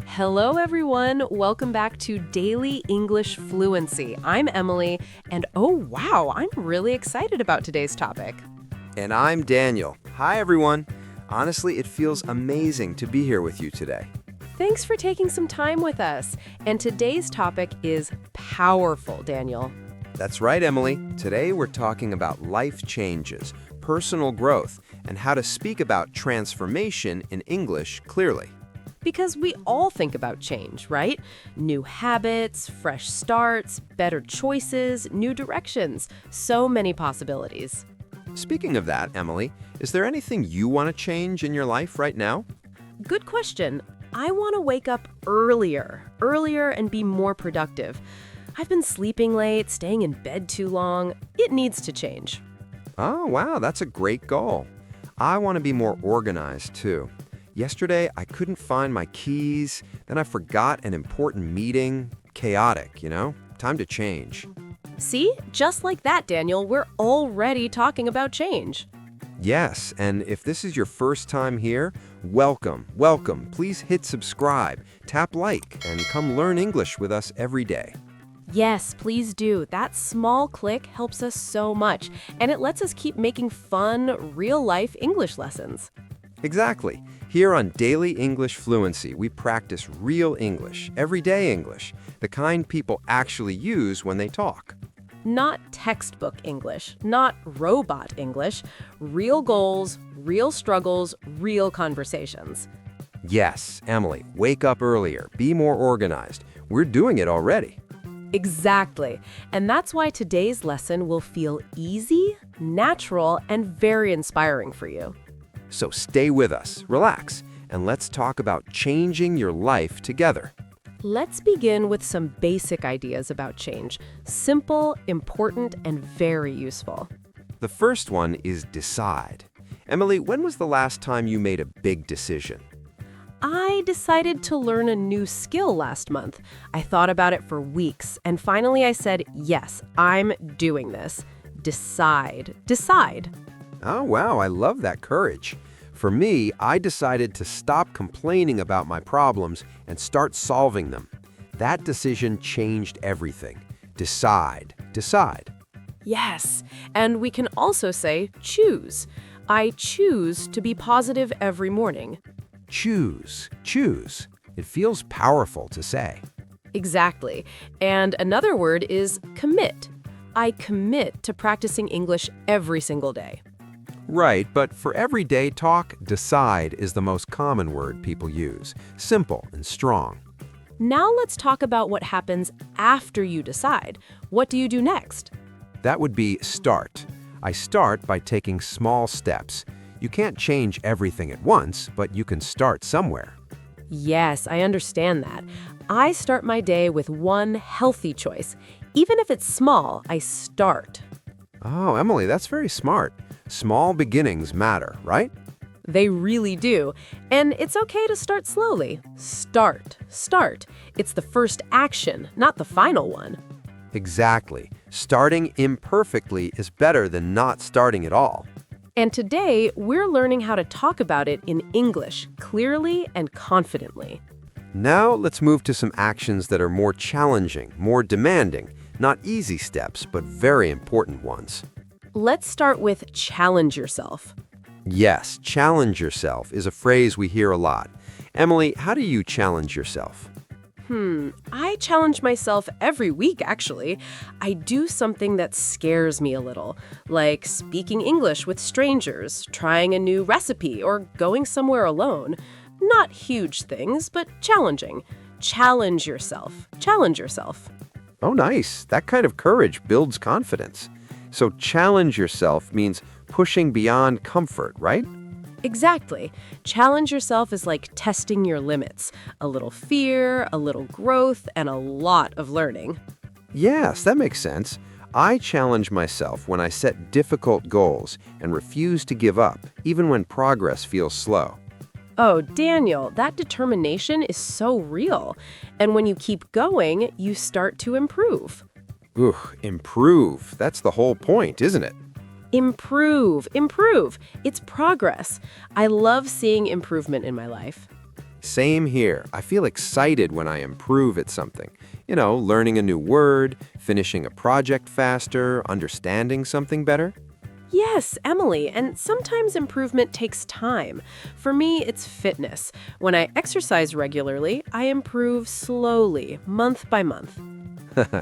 Hello, everyone. Welcome back to Daily English Fluency. I'm Emily, and oh, wow, I'm really excited about today's topic. And I'm Daniel. Hi, everyone. Honestly, it feels amazing to be here with you today. Thanks for taking some time with us. And today's topic is powerful, Daniel. That's right, Emily. Today we're talking about life changes, personal growth, and how to speak about transformation in English clearly. Because we all think about change, right? New habits, fresh starts, better choices, new directions. So many possibilities. Speaking of that, Emily, is there anything you want to change in your life right now? Good question. I want to wake up earlier and be more productive. I've been sleeping late, staying in bed too long. It needs to change. Oh, wow, that's a great goal. I want to be more organized, too. Yesterday, I couldn't find my keys, then I forgot an important meeting. Chaotic, Time to change. See? Just like that, Daniel, we're already talking about change. Yes, and if this is your first time here, welcome, welcome. Please hit subscribe, tap like, and come learn English with us every day. Yes, please do. That small click helps us so much, and it lets us keep making fun, real-life English lessons. Exactly. Here on Daily English Fluency, we practice real English, everyday English, the kind people actually use when they talk. Not textbook English, not robot English, real goals, real struggles, real conversations. Yes, Emily, wake up earlier, be more organized. We're doing it already. Exactly. And that's why today's lesson will feel easy, natural, and very inspiring for you. So stay with us, relax, and let's talk about changing your life together. Let's begin with some basic ideas about change. Simple, important, and very useful. The first one is decide. Emily, when was the last time you made a big decision? I decided to learn a new skill last month. I thought about it for weeks, and finally I said, yes, I'm doing this. Decide. Decide. Oh, wow, I love that courage. For me, I decided to stop complaining about my problems and start solving them. That decision changed everything. Decide. Decide. Yes, and we can also say choose. I choose to be positive every morning. Choose. Choose. It feels powerful to say. Exactly. And another word is commit. I commit to practicing English every single day. Right, but for everyday talk, decide is the most common word people use. Simple and strong. Now let's talk about what happens after you decide. What do you do next? That would be start. I start by taking small steps. You can't change everything at once, but you can start somewhere. Yes, I understand that. I start my day with one healthy choice. Even if it's small, I start. Oh, Emily, that's very smart. Small beginnings matter, right? They really do. And it's okay to start slowly. Start. It's the first action, not the final one. Exactly. Starting imperfectly is better than not starting at all. And today, we're learning how to talk about it in English, clearly and confidently. Now let's move to some actions that are more challenging, more demanding, not easy steps, but very important ones. Let's start with challenge yourself. Yes, challenge yourself is a phrase we hear a lot. Emily, how do you challenge yourself? I challenge myself every week, actually. I do something that scares me a little, like speaking English with strangers, trying a new recipe, or going somewhere alone. Not huge things, but challenging. Challenge yourself. Challenge yourself. Oh, nice. That kind of courage builds confidence. So challenge yourself means pushing beyond comfort, right? Exactly. Challenge yourself is like testing your limits. A little fear, a little growth, and a lot of learning. Yes, that makes sense. I challenge myself when I set difficult goals and refuse to give up, even when progress feels slow. Oh, Daniel, that determination is so real. And when you keep going, you start to improve. Ooh, improve. That's the whole point, isn't it? Improve, improve. It's progress. I love seeing improvement in my life. Same here. I feel excited when I improve at something. Learning a new word, finishing a project faster, understanding something better. Yes, Emily, and sometimes improvement takes time. For me, it's fitness. When I exercise regularly, I improve slowly, month by month.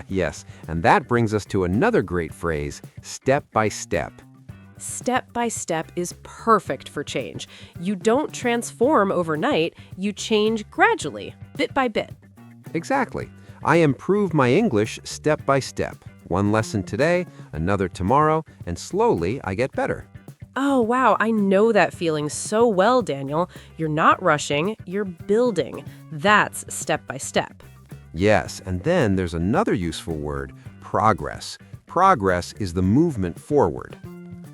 Yes, and that brings us to another great phrase, step by step. Step by step is perfect for change. You don't transform overnight, you change gradually, bit by bit. Exactly. I improve my English step by step. One lesson today, another tomorrow, and slowly I get better. Oh, wow, I know that feeling so well, Daniel. You're not rushing, you're building. That's step by step. Yes, and then there's another useful word, progress. Progress is the movement forward.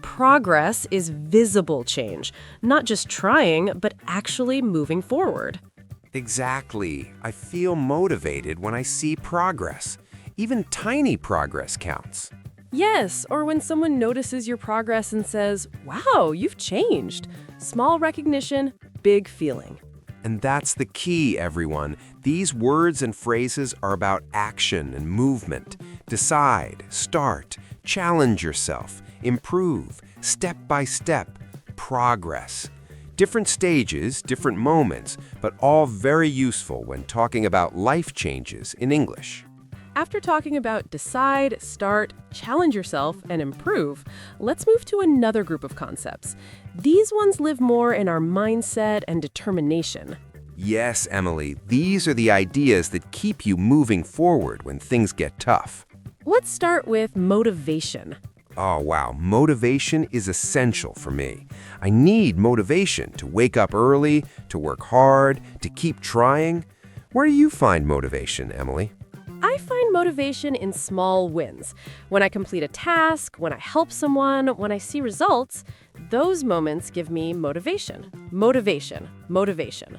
Progress is visible change, not just trying, but actually moving forward. Exactly. I feel motivated when I see progress. Even tiny progress counts. Yes, or when someone notices your progress and says, "Wow, you've changed." Small recognition, big feeling. And that's the key, everyone. These words and phrases are about action and movement. Decide, start, challenge yourself, improve, step by step, progress. Different stages, different moments, but all very useful when talking about life changes in English. After talking about decide, start, challenge yourself, and improve, let's move to another group of concepts. These ones live more in our mindset and determination. Yes, Emily, these are the ideas that keep you moving forward when things get tough. Let's start with motivation. Oh, wow. Motivation is essential for me. I need motivation to wake up early, to work hard, to keep trying. Where do you find motivation, Emily? I find motivation in small wins. When I complete a task, when I help someone, when I see results, those moments give me motivation. Motivation, motivation.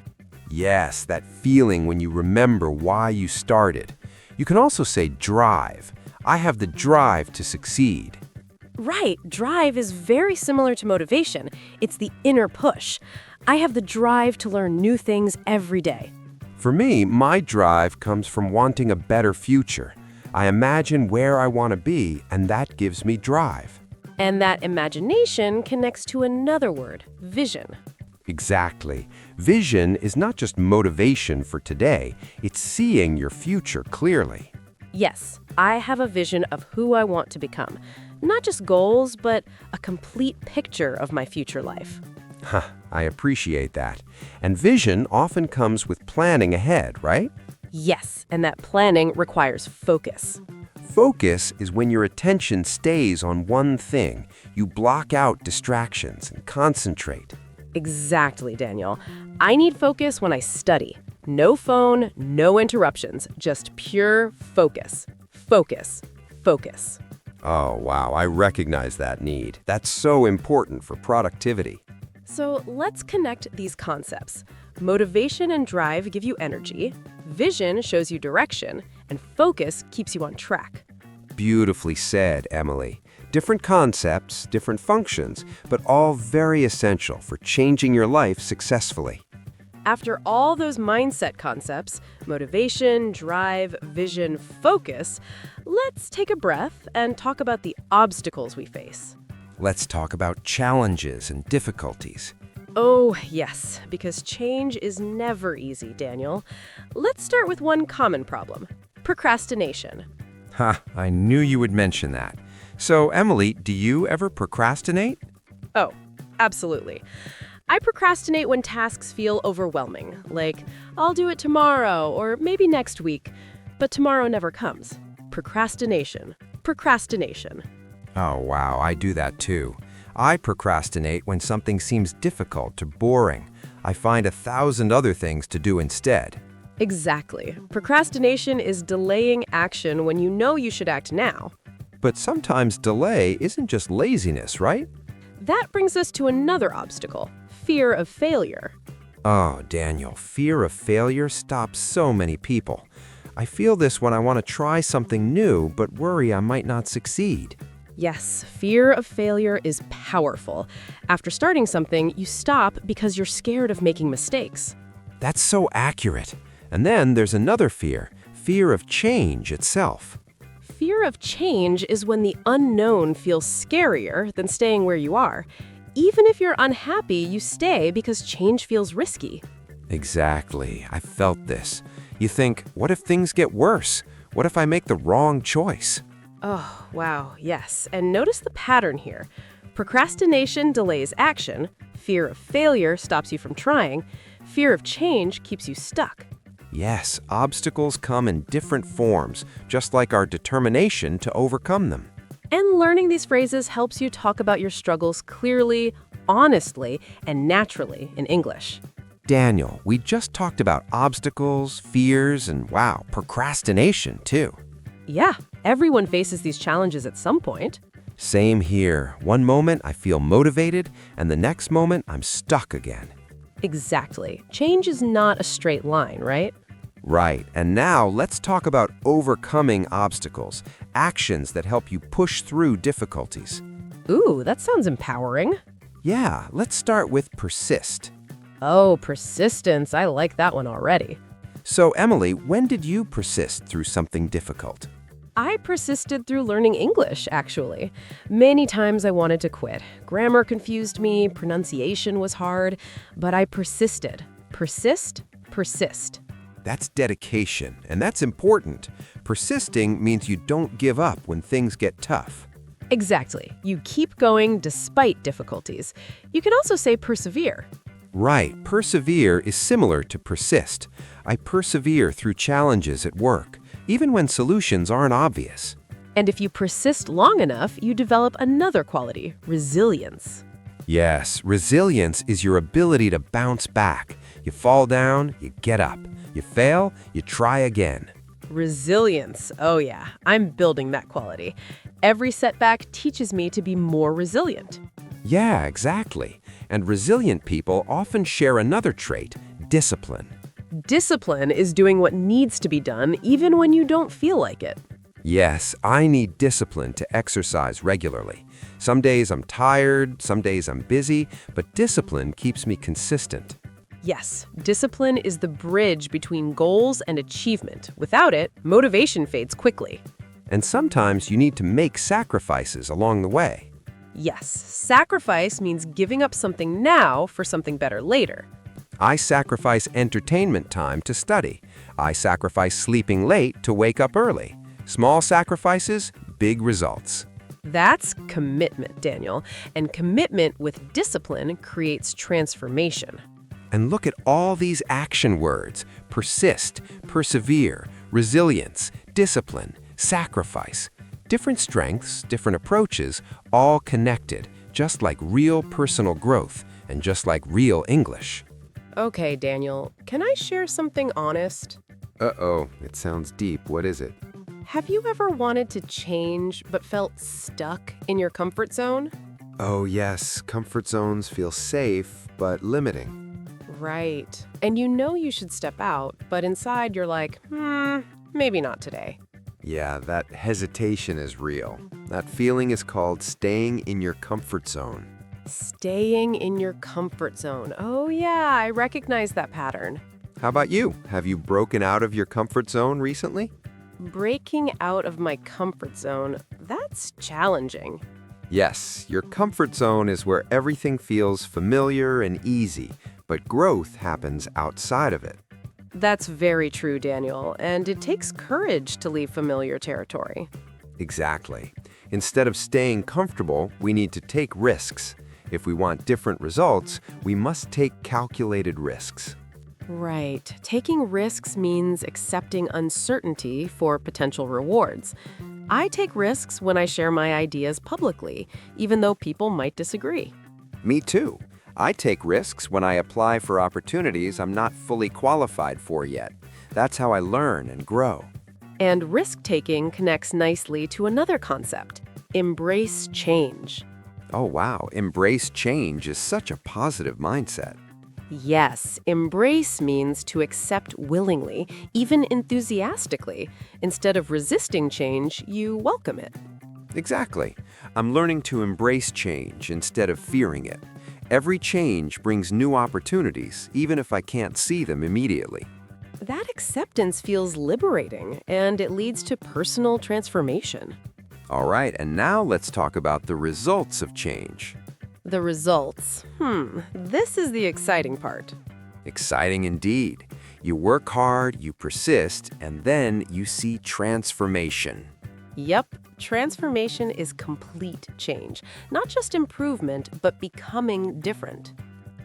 Yes, that feeling when you remember why you started. You can also say drive. I have the drive to succeed. Right, drive is very similar to motivation. It's the inner push. I have the drive to learn new things every day. For me, my drive comes from wanting a better future. I imagine where I want to be, and that gives me drive. And that imagination connects to another word, vision. Exactly. Vision is not just motivation for today, it's seeing your future clearly. Yes, I have a vision of who I want to become. Not just goals, but a complete picture of my future life. I appreciate that. And vision often comes with planning ahead, right? Yes, and that planning requires focus. Focus is when your attention stays on one thing. You block out distractions and concentrate. Exactly, Daniel. I need focus when I study. No phone, no interruptions, just pure focus. Focus. Focus. Oh, wow, I recognize that need. That's so important for productivity. So let's connect these concepts. Motivation and drive give you energy, vision shows you direction, and focus keeps you on track. Beautifully said, Emily. Different concepts, different functions, but all very essential for changing your life successfully. After all those mindset concepts, motivation, drive, vision, focus, let's take a breath and talk about the obstacles we face. Let's talk about challenges and difficulties. Oh, yes, because change is never easy, Daniel. Let's start with one common problem, procrastination. I knew you would mention that. So, Emily, do you ever procrastinate? Oh, absolutely. I procrastinate when tasks feel overwhelming, like, I'll do it tomorrow or maybe next week, but tomorrow never comes. Procrastination. Procrastination. Oh, wow, I do that too. I procrastinate when something seems difficult or boring. I find 1,000 other things to do instead. Exactly. Procrastination is delaying action when you know you should act now. But sometimes delay isn't just laziness, right? That brings us to another obstacle, fear of failure. Oh, Daniel, fear of failure stops so many people. I feel this when I want to try something new but worry I might not succeed. Yes, fear of failure is powerful. After starting something, you stop because you're scared of making mistakes. That's so accurate. And then there's another fear, fear of change itself. Fear of change is when the unknown feels scarier than staying where you are. Even if you're unhappy, you stay because change feels risky. Exactly. I felt this. You think, what if things get worse? What if I make the wrong choice? Oh, wow, yes. And notice the pattern here. Procrastination delays action. Fear of failure stops you from trying. Fear of change keeps you stuck. Yes, obstacles come in different forms, just like our determination to overcome them. And learning these phrases helps you talk about your struggles clearly, honestly, and naturally in English. Daniel, we just talked about obstacles, fears, and wow, procrastination too. Yeah, everyone faces these challenges at some point. Same here. One moment I feel motivated, and the next moment I'm stuck again. Exactly. Change is not a straight line, right? Right, and now let's talk about overcoming obstacles, actions that help you push through difficulties. Ooh, that sounds empowering. Yeah, let's start with persist. Oh, persistence. I like that one already. So, Emily, when did you persist through something difficult? I persisted through learning English, actually. Many times I wanted to quit. Grammar confused me, pronunciation was hard, but I persisted. Persist, persist. That's dedication, and that's important. Persisting means you don't give up when things get tough. Exactly. You keep going despite difficulties. You can also say persevere. Right, persevere is similar to persist. I persevere through challenges at work, even when solutions aren't obvious. And if you persist long enough, you develop another quality, resilience. Yes, resilience is your ability to bounce back. You fall down, you get up. You fail, you try again. Resilience. Oh yeah, I'm building that quality. Every setback teaches me to be more resilient. Yeah, exactly. And resilient people often share another trait, discipline. Discipline is doing what needs to be done even when you don't feel like it. Yes, I need discipline to exercise regularly. Some days I'm tired, some days I'm busy, but discipline keeps me consistent. Yes, discipline is the bridge between goals and achievement. Without it, motivation fades quickly. And sometimes you need to make sacrifices along the way. Yes, sacrifice means giving up something now for something better later. I sacrifice entertainment time to study. I sacrifice sleeping late to wake up early. Small sacrifices, big results. That's commitment, Daniel. And commitment with discipline creates transformation. And look at all these action words: persist, persevere, resilience, discipline, sacrifice. Different strengths, different approaches, all connected, just like real personal growth and just like real English. Okay, Daniel, can I share something honest? Uh-oh, it sounds deep. What is it? Have you ever wanted to change but felt stuck in your comfort zone? Oh yes, comfort zones feel safe but limiting. Right. And you know you should step out, but inside you're like, maybe not today. Yeah, that hesitation is real. That feeling is called staying in your comfort zone. Staying in your comfort zone. Oh yeah, I recognize that pattern. How about you? Have you broken out of your comfort zone recently? Breaking out of my comfort zone, that's challenging. Yes, your comfort zone is where everything feels familiar and easy, but growth happens outside of it. That's very true, Daniel, and it takes courage to leave familiar territory. Exactly. Instead of staying comfortable, we need to take risks. If we want different results, we must take calculated risks. Right. Taking risks means accepting uncertainty for potential rewards. I take risks when I share my ideas publicly, even though people might disagree. Me too. I take risks when I apply for opportunities I'm not fully qualified for yet. That's how I learn and grow. And risk-taking connects nicely to another concept: embrace change. Oh wow, embrace change is such a positive mindset. Yes, embrace means to accept willingly, even enthusiastically. Instead of resisting change, you welcome it. Exactly. I'm learning to embrace change instead of fearing it. Every change brings new opportunities, even if I can't see them immediately. That acceptance feels liberating, and it leads to personal transformation. All right, and now let's talk about the results of change. The results. This is the exciting part. Exciting indeed. You work hard, you persist, and then you see transformation. Yep, transformation is complete change. Not just improvement, but becoming different.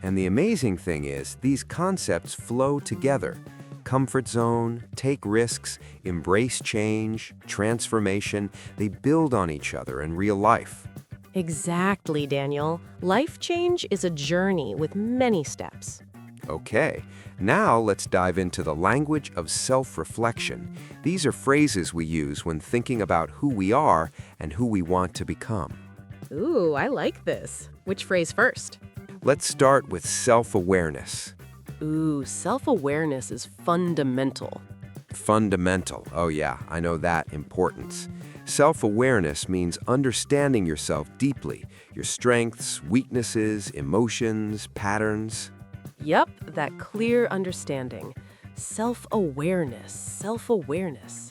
And the amazing thing is, these concepts flow together. Comfort zone, take risks, embrace change, transformation, they build on each other in real life. Exactly, Daniel. Life change is a journey with many steps. Okay, now let's dive into the language of self-reflection. These are phrases we use when thinking about who we are and who we want to become. Ooh, I like this. Which phrase first? Let's start with self-awareness. Ooh, self-awareness is fundamental. Fundamental. Oh yeah, I know that importance. Self-awareness means understanding yourself deeply, your strengths, weaknesses, emotions, patterns. Yep, that clear understanding. Self-awareness, self-awareness.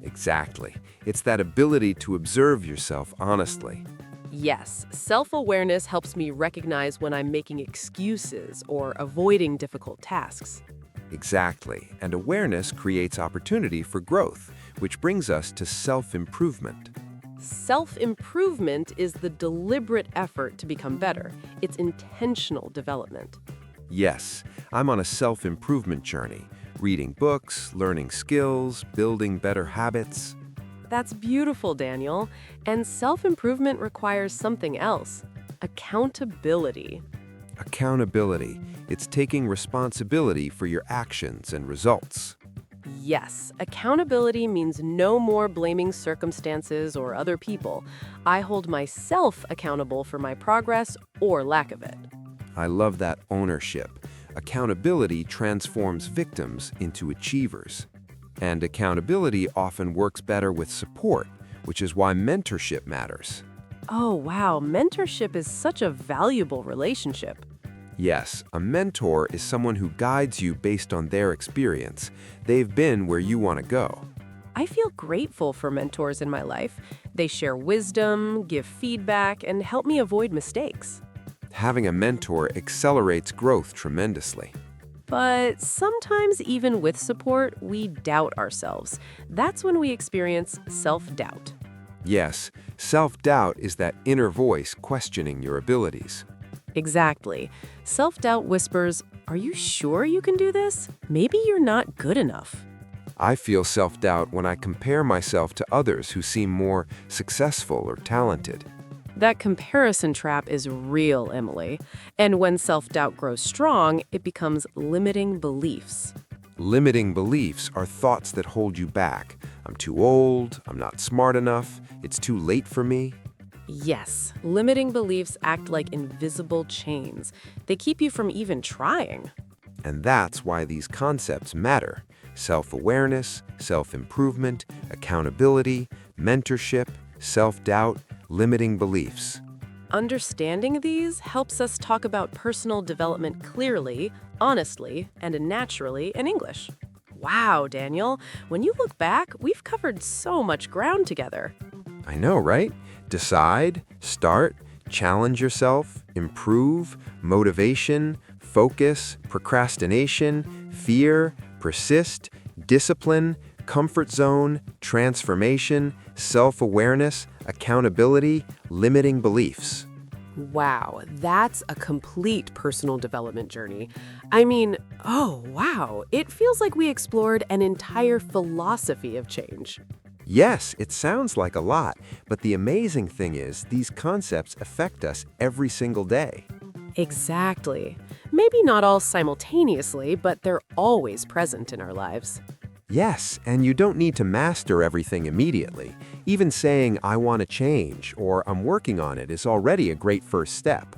Exactly. It's that ability to observe yourself honestly. Yes, self-awareness helps me recognize when I'm making excuses or avoiding difficult tasks. Exactly. And awareness creates opportunity for growth, which brings us to self-improvement. Self-improvement is the deliberate effort to become better. It's intentional development. Yes, I'm on a self-improvement journey, reading books, learning skills, building better habits. That's beautiful, Daniel. And self-improvement requires something else. Accountability. Accountability. It's taking responsibility for your actions and results. Yes, accountability means no more blaming circumstances or other people. I hold myself accountable for my progress or lack of it. I love that ownership. Accountability transforms victims into achievers. And accountability often works better with support, which is why mentorship matters. Oh, wow, mentorship is such a valuable relationship. Yes, a mentor is someone who guides you based on their experience. They've been where you want to go. I feel grateful for mentors in my life. They share wisdom, give feedback, and help me avoid mistakes. Having a mentor accelerates growth tremendously. But sometimes, even with support, we doubt ourselves. That's when we experience self-doubt. Yes, self-doubt is that inner voice questioning your abilities. Exactly. Self-doubt whispers, "Are you sure you can do this? Maybe you're not good enough." I feel self-doubt when I compare myself to others who seem more successful or talented. That comparison trap is real, Emily. And when self-doubt grows strong, it becomes limiting beliefs. Limiting beliefs are thoughts that hold you back. I'm too old, I'm not smart enough, it's too late for me. Yes, limiting beliefs act like invisible chains. They keep you from even trying. And that's why these concepts matter. Self-awareness, self-improvement, accountability, mentorship, self-doubt, limiting beliefs. Understanding these helps us talk about personal development clearly, honestly, and naturally in English. Wow, Daniel, when you look back, we've covered so much ground together. I know, right? Decide, start, challenge yourself, improve, motivation, focus, procrastination, fear, persist, discipline, comfort zone, transformation, self-awareness, accountability, limiting beliefs. Wow, that's a complete personal development journey. I mean, oh, wow, it feels like we explored an entire philosophy of change. Yes, it sounds like a lot, but the amazing thing is these concepts affect us every single day. Exactly. Maybe not all simultaneously, but they're always present in our lives. Yes, and you don't need to master everything immediately. Even saying, I want to change, or I'm working on it is already a great first step.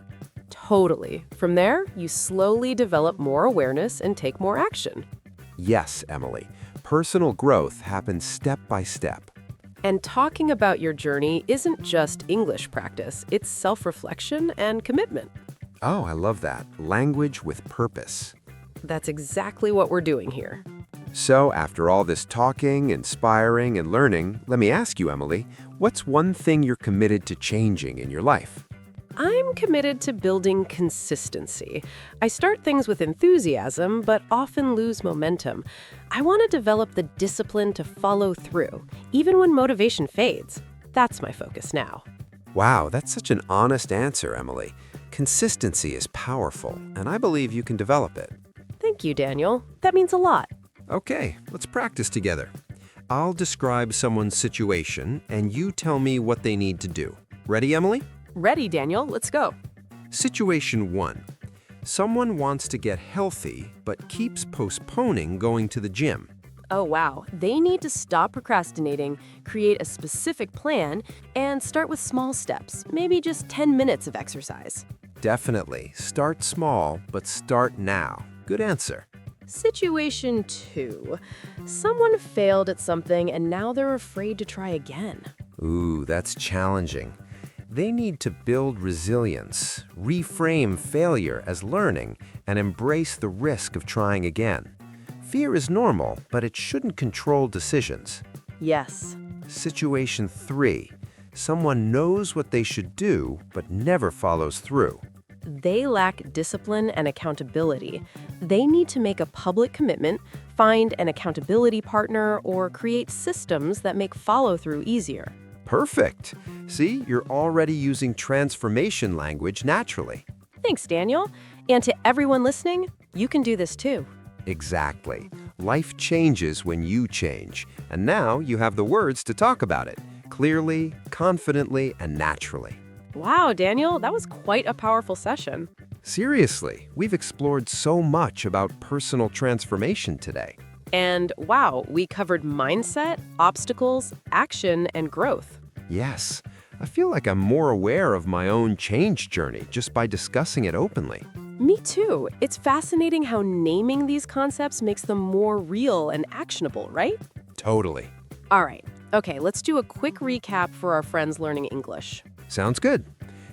Totally. From there, you slowly develop more awareness and take more action. Yes, Emily. Personal growth happens step by step. And talking about your journey isn't just English practice, it's self-reflection and commitment. Oh, I love that. Language with purpose. That's exactly what we're doing here. So, after all this talking, inspiring, and learning, let me ask you, Emily, what's one thing you're committed to changing in your life? I'm committed to building consistency. I start things with enthusiasm, but often lose momentum. I want to develop the discipline to follow through, even when motivation fades. That's my focus now. Wow, that's such an honest answer, Emily. Consistency is powerful, and I believe you can develop it. Thank you, Daniel. That means a lot. Okay, let's practice together. I'll describe someone's situation, and you tell me what they need to do. Ready, Emily? Ready, Daniel. Let's go. Situation 1. Someone wants to get healthy, but keeps postponing going to the gym. Oh, wow. They need to stop procrastinating, create a specific plan, and start with small steps, maybe just 10 minutes of exercise. Definitely. Start small, but start now. Good answer. Situation 2. Someone failed at something and now they're afraid to try again. Ooh, that's challenging. They need to build resilience, reframe failure as learning, and embrace the risk of trying again. Fear is normal, but it shouldn't control decisions. Yes. Situation 3. Someone knows what they should do, but never follows through. They lack discipline and accountability. They need to make a public commitment, find an accountability partner, or create systems that make follow-through easier. Perfect. See, you're already using transformation language naturally. Thanks, Daniel. And to everyone listening, you can do this too. Exactly. Life changes when you change, and now you have the words to talk about it, clearly, confidently, and naturally. Wow, Daniel, that was quite a powerful session. Seriously, we've explored so much about personal transformation today. And wow, we covered mindset, obstacles, action, and growth. Yes, I feel like I'm more aware of my own change journey just by discussing it openly. Me too. It's fascinating how naming these concepts makes them more real and actionable, right? Totally. All right. Okay, let's do a quick recap for our friends learning English. Sounds good.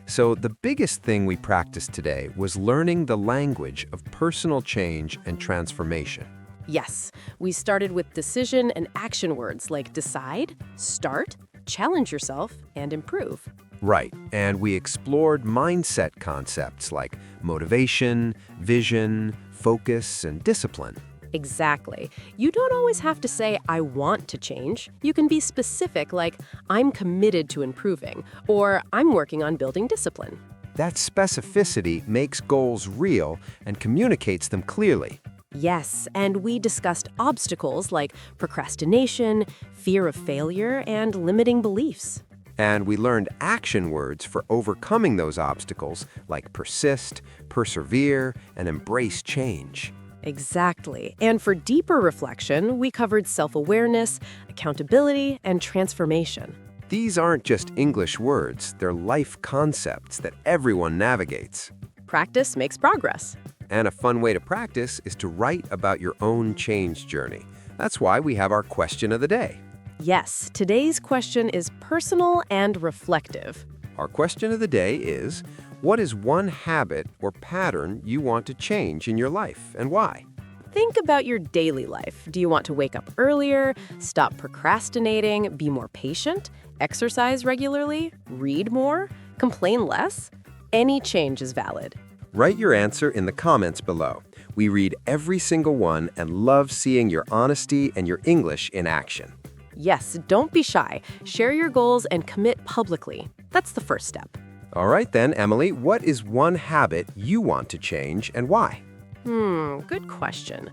So the biggest thing we practiced today was learning the language of personal change and transformation. Yes, we started with decision and action words like decide, start, challenge yourself, and improve. Right, and we explored mindset concepts like motivation, vision, focus, and discipline. Exactly. You don't always have to say, I want to change. You can be specific like, I'm committed to improving, or I'm working on building discipline. That specificity makes goals real and communicates them clearly. Yes, and we discussed obstacles like procrastination, fear of failure, and limiting beliefs. And we learned action words for overcoming those obstacles like persist, persevere, and embrace change. Exactly. And for deeper reflection, we covered self-awareness, accountability, and transformation. These aren't just English words, they're life concepts that everyone navigates. Practice makes progress. And a fun way to practice is to write about your own change journey. That's why we have our question of the day. Yes, today's question is personal and reflective. Our question of the day is, what is one habit or pattern you want to change in your life and why? Think about your daily life. Do you want to wake up earlier, stop procrastinating, be more patient, exercise regularly, read more, complain less? Any change is valid. Write your answer in the comments below. We read every single one and love seeing your honesty and your English in action. Yes, don't be shy. Share your goals and commit publicly. That's the first step. All right then, Emily, what is one habit you want to change and why? Good question.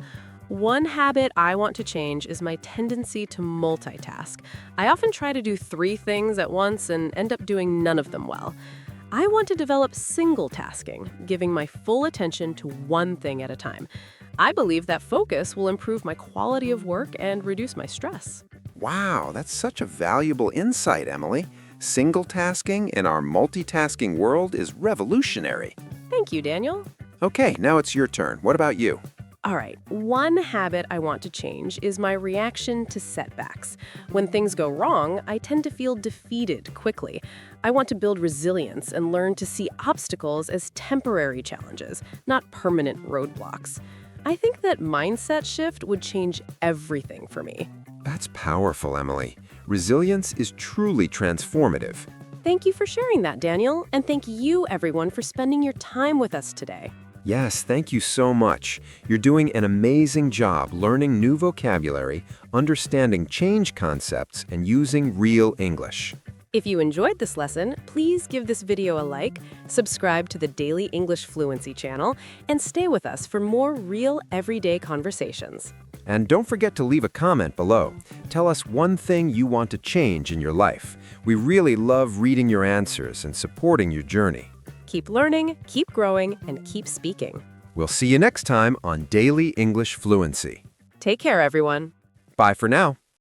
One habit I want to change is my tendency to multitask. I often try to do 3 things at once and end up doing none of them well. I want to develop single tasking, giving my full attention to one thing at a time. I believe that focus will improve my quality of work and reduce my stress. Wow, that's such a valuable insight, Emily. Single tasking in our multitasking world is revolutionary. Thank you, Daniel. Okay, now it's your turn. What about you? All right, one habit I want to change is my reaction to setbacks. When things go wrong, I tend to feel defeated quickly. I want to build resilience and learn to see obstacles as temporary challenges, not permanent roadblocks. I think that mindset shift would change everything for me. That's powerful, Emily. Resilience is truly transformative. Thank you for sharing that, Daniel, and thank you, everyone, for spending your time with us today. Yes, thank you so much. You're doing an amazing job learning new vocabulary, understanding change concepts, and using real English. If you enjoyed this lesson, please give this video a like, subscribe to the Daily English Fluency channel, and stay with us for more real everyday conversations. And don't forget to leave a comment below. Tell us one thing you want to change in your life. We really love reading your answers and supporting your journey. Keep learning, keep growing, and keep speaking. We'll see you next time on Daily English Fluency. Take care, everyone. Bye for now.